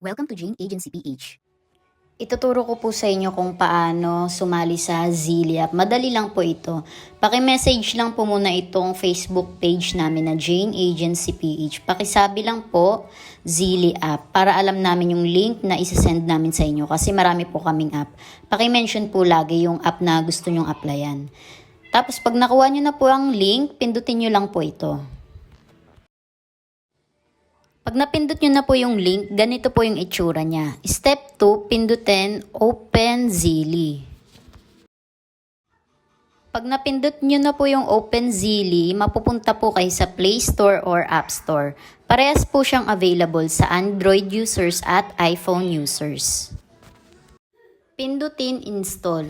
Welcome to Jane Agency PH. Ituturo ko po sa inyo kung paano sumali sa Zili app. Madali lang po ito. Paki-message lang po muna itong Facebook page namin na Jane Agency PH. Pakisabi lang po Zili app para alam namin yung link na isasend namin sa inyo kasi marami po kaming app. Paki-mention po lagi yung app na gusto nyong applyan. Tapos pag nakuha nyo na po ang link, pindutin nyo lang po ito. Pag napindot nyo na po yung link, ganito po yung itsura niya. Step 2, pindutin Open Zili. Pag napindot nyo na po yung Open Zili, mapupunta po kayo sa Play Store or App Store. Parehas po siyang available sa Android users at iPhone users. Pindutin Install.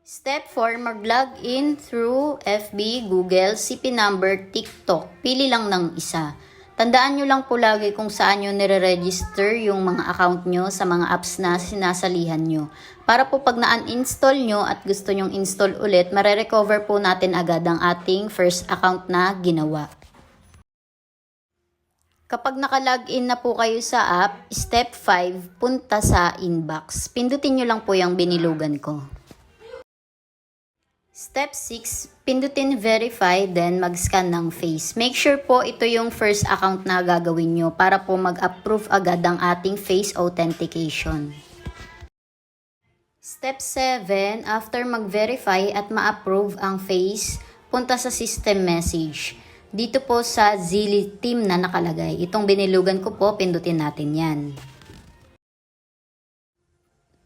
Step 4, mag-log in through FB, Google, CP number, TikTok. Pili lang ng isa. Tandaan nyo lang po lagi kung saan nyo nire-register yung mga account nyo sa mga apps na sinasalihan nyo. Para po pag na-uninstall nyo at gusto nyong install ulit, mare-recover po natin agad ang ating first account na ginawa. Kapag naka-login na po kayo sa app, step 5, punta sa inbox. Pindutin nyo lang po yung binilugan ko. Step 6, pindutin verify, then mag-scan ng face. Make sure po ito yung first account na gagawin nyo para po mag-approve agad ang ating face authentication. Step 7, after mag-verify at ma-approve ang face, punta sa system message. Dito po sa Zili team na nakalagay. Itong binilugan ko po, pindutin natin yan.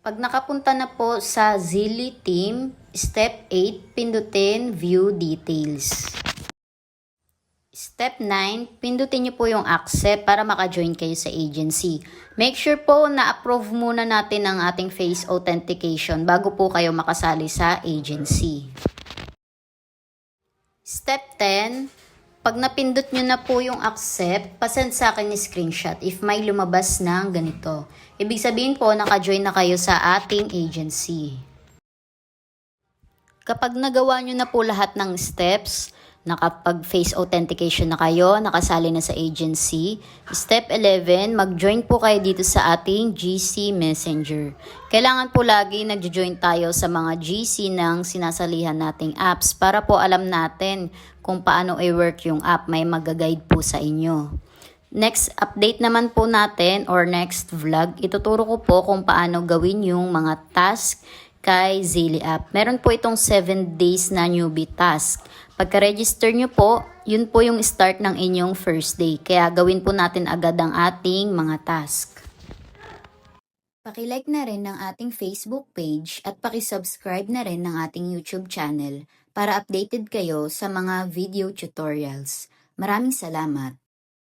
Pag nakapunta na po sa Zili team, step 8, pindutin view details. Step 9, pindutin niyo po yung accept para maka-join kayo sa agency. Make sure po na approve muna natin ang ating face authentication bago po kayo makasali sa agency. Step 10, pag napindot nyo na po yung accept, pasend sa akin ni screenshot if may lumabas ng ganito. Ibig sabihin po, naka-join na kayo sa ating agency. Kapag nagawa nyo na po lahat ng steps, nakapag-face authentication na kayo, nakasali na sa agency, step 11, mag-join po kayo dito sa ating GC Messenger. Kailangan po lagi nag-join tayo sa mga GC ng sinasalihan nating apps para po alam natin kung paano i-work yung app. May mag-guide po sa inyo. Next update naman po natin or next vlog, ituturo ko po kung paano gawin yung mga task kay Zili app. Meron po itong 7 days na newbie task. Pagka-register nyo po, yun po yung start ng inyong first day. Kaya gawin po natin agad ang ating mga task. Paki-like na rin ng ating Facebook page at paki-subscribe na rin ng ating YouTube channel para updated kayo sa mga video tutorials. Maraming salamat!